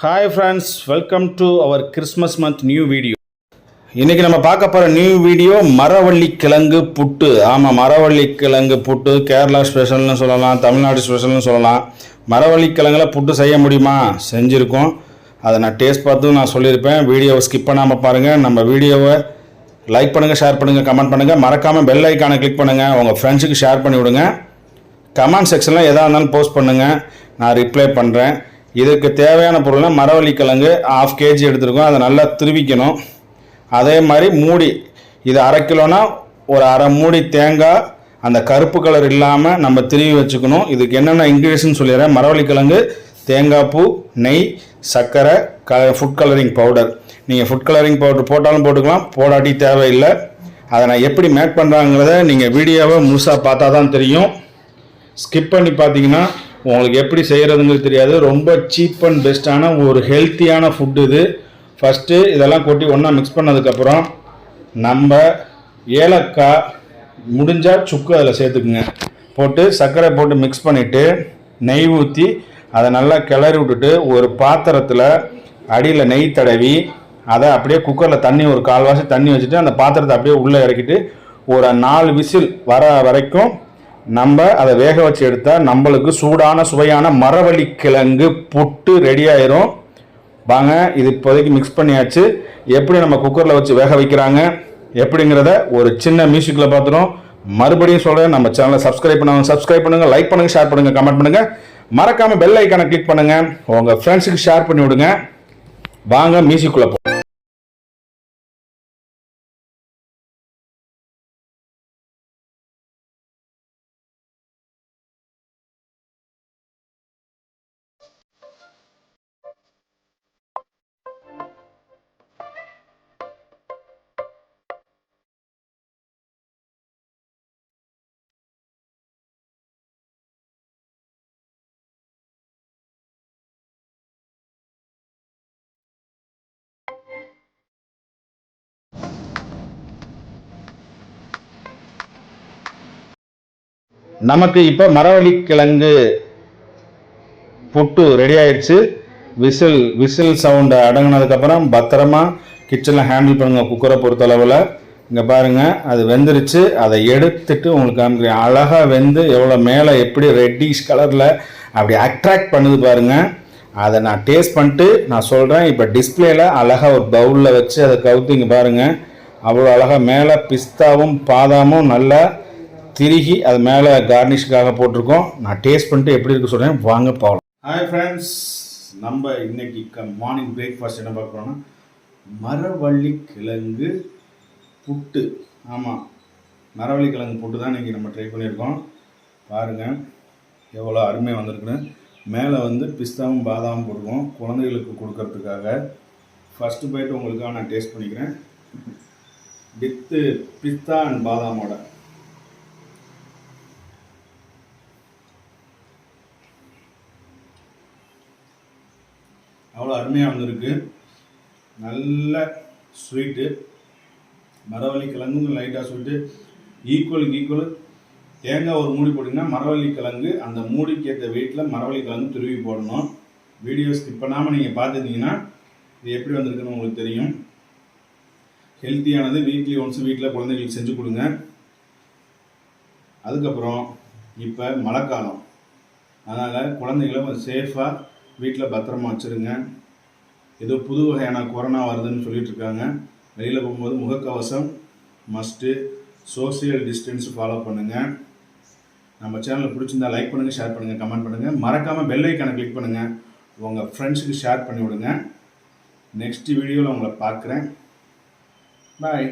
Hi friends, welcome to our Christmas month new video. இன்றைக்கி நம்ம பார்க்க போகிற நியூ வீடியோ மரவள்ளி கிழங்கு புட்டு. ஆமாம், மரவள்ளி கிழங்கு புட்டு கேரளா ஸ்பெஷல்னு சொல்லலாம், தமிழ்நாடு ஸ்பெஷல்னு சொல்லலாம். மரவள்ளி கிழங்குல புட்டு செய்ய முடியுமா? செஞ்சுருக்கோம். அதை நான் டேஸ்ட் பார்த்து நான் சொல்லியிருப்பேன். வீடியோவை ஸ்கிப் பண்ணாமல் பாருங்கள். நம்ம வீடியோவை லைக் பண்ணுங்கள், ஷேர் பண்ணுங்கள், கமெண்ட் பண்ணுங்கள். மறக்காமல் பெல் ஐக்கானை கிளிக் பண்ணுங்கள். உங்கள் ஃப்ரெண்ட்ஸுக்கு ஷேர் பண்ணி விடுங்க. கமெண்ட் செக்ஷனில் எதாக இருந்தாலும் போஸ்ட் பண்ணுங்கள், நான் ரிப்ளை பண்ணுறேன். இதுக்கு தேவையான பொருள்னால் மரவள்ளி கிழங்கு 1/2 kg எடுத்துருக்கோம். அதை நல்லா திருவிக்கணும். அதே மாதிரி மூடி, இது 1/2 கிலோனா ஒரு 1/2 மூடி தேங்காய், அந்த கருப்பு கலர் இல்லாமல் நம்ம திருவி வச்சுக்கணும். இதுக்கு என்னென்ன இன்க்ரீடியன்ட்னு சொல்லிடுறேன். மரவள்ளி கிழங்கு, தேங்காய் பூ, நெய், சர்க்கரை, ஃபுட் கலரிங் பவுடர். நீங்கள் ஃபுட் கலரிங் பவுடர் போட்டாலும் போட்டுக்கலாம், போடாட்டி தேவையில்லை. அதை நான் எப்படி மேக் பண்ணுறாங்கிறத நீங்கள் வீடியோவை முழுசாக பார்த்தா தான் தெரியும். ஸ்கிப் பண்ணி பார்த்தீங்கன்னா உங்களுக்கு எப்படி செய்கிறதுங்கிறது தெரியாது. ரொம்ப சீப் அண்ட் பெஸ்ட்டான ஒரு ஹெல்த்தியான ஃபுட் இது. ஃபஸ்ட்டு இதெல்லாம் கொட்டி ஒன்றா மிக்ஸ் பண்ணதுக்கப்புறம் நம்ம ஏலக்காய், முடிஞ்சால் சுக்கு அதில் சேர்த்துக்குங்க. போட்டு சர்க்கரை போட்டு மிக்ஸ் பண்ணிவிட்டு நெய் ஊற்றி அதை நல்லா கிளறி விட்டுட்டு ஒரு பாத்திரத்தில் அடியில் நெய் தடவி அதை அப்படியே குக்கரில் தண்ணி ஒரு 1/4 வாசி தண்ணி வச்சுட்டு அந்த பாத்திரத்தை அப்படியே உள்ளே இறக்கிட்டு ஒரு 4 விசில் வர வரைக்கும் நம்ம அதை வேக வச்சு எடுத்தால் நம்மளுக்கு சூடான சுவையான மரவள்ளி கிழங்கு புட்டு ரெடி ஆயிரும். வாங்க, இது இப்போதைக்கு மிக்ஸ் பண்ணியாச்சு. எப்படி நம்ம குக்கரில் வச்சு வேக வைக்கிறாங்க எப்படிங்கிறத ஒரு சின்ன மியூசிக்கில் பார்த்துரும். மறுபடியும் சொல்கிறேன், நம்ம சேனலை சப்ஸ்கிரைப் பண்ணுங்கள், லைக் பண்ணுங்கள், ஷேர் பண்ணுங்கள், கமெண்ட் பண்ணுங்கள். மறக்காமல் பெல் ஐக்கானை கிளிக் பண்ணுங்கள். உங்கள் ஃப்ரெண்ட்ஸுக்கு ஷேர் பண்ணி விடுங்க. வாங்க மியூசிக்குள்ளே போ. நமக்கு இப்போ மரவள்ளி கிழங்கு புட்டு ரெடி ஆயிடுச்சு. விசில் சவுண்டை அடங்கினதுக்கப்புறம் பத்திரமா கிச்சனில் ஹேண்டில் பண்ணுங்கள். குக்கரை பொறுத்தளவில் இங்கே பாருங்கள், அது வெந்துருச்சு. அதை எடுத்துட்டு உங்களுக்கு காமிக்கிறேன். அழகாக வெந்து எவ்வளோ மேலே எப்படி ரெட்டிஷ் கலரில் அப்படி அட்ராக்ட் பண்ணுது பாருங்கள். அதை நான் டேஸ்ட் பண்ணிட்டு நான் சொல்கிறேன். இப்போ டிஸ்பிளேயில் அழகாக ஒரு பவுலில் வச்சு அதை கவுத்து இங்கே பாருங்கள், அவ்வளோ அழகாக மேலே பிஸ்தாவும் பாதாமும் நல்லா திருகி அது மேலே கார்னிஷ்காக போட்டிருக்கோம். நான் டேஸ்ட் பண்ணிட்டு எப்படி இருக்கு சொல்கிறேன், வாங்க போகலாம். ஹாய் ஃப்ரெண்ட்ஸ், நம்ம இன்னைக்கு மார்னிங் பிரேக்ஃபாஸ்ட் என்ன பார்க்க போகிறோம்னா மரவள்ளி கிழங்கு புட்டு. ஆமாம், மரவள்ளி கிழங்கு புட்டு தான் இன்றைக்கி நம்ம ட்ரை பண்ணியிருக்கோம். பாருங்கள் எவ்வளோ அருமையாக வந்திருக்குன்னு. மேலே வந்து பிஸ்தாவும் பாதாமும் போட்டிருக்கோம் குழந்தைகளுக்கு கொடுக்கறதுக்காக. ஃபஸ்ட்டு போய்ட்டு உங்களுக்காக நான் டேஸ்ட் பண்ணிக்கிறேன் வித்து பிஸ்தா அண்ட் பாதாமோட. அவ்வளோ அருமையாக வந்திருக்கு. நல்ல ஸ்வீட்டு. மரவள்ளி கிழங்கு லைட்டாக ஸ்வீட்டு, ஈக்குவல். தேங்காய் ஒரு மூடி போட்டிங்கன்னா மரவள்ளி கிழங்கு அந்த மூடிக்கு ஏற்ற வெயிட்டில் மரவள்ளி கிழங்கு துருவி போடணும். வீடியோ ஸ்கிப் பண்ணாமல் நீங்கள் பார்த்துருந்தீங்கன்னா இது எப்படி வந்திருக்குன்னு உங்களுக்கு தெரியும். ஹெல்த்தியானது. வீக்லி ஒன்ஸ் வீட்டில் குழந்தைங்களுக்கு செஞ்சு கொடுங்க. அதுக்கப்புறம் இப்போ மழைக்காலம், அதனால் குழந்தைகளை கொஞ்சம் சேஃபாக வீட்டில் பத்திரமா வச்சுருங்க. ஏதோ புது வகையான கொரோனா வருதுன்னு சொல்லிட்டு இருக்காங்க. வெளியில் போகும்போது முகக்கவசம் மஸ்ட்டு, சோசியல் டிஸ்டன்ஸ் ஃபாலோ பண்ணுங்கள். நம்ம சேனலில் பிடிச்சிருந்தா லைக் பண்ணுங்கள், ஷேர் பண்ணுங்கள், கமெண்ட் பண்ணுங்கள். மறக்காமல் பெல் ஐக்கானை கிளிக் பண்ணுங்கள். உங்கள் ஃப்ரெண்ட்ஸுக்கு ஷேர் பண்ணி விடுங்க. நெக்ஸ்ட் வீடியோவில் உங்களை பார்க்குறேன். பாய்.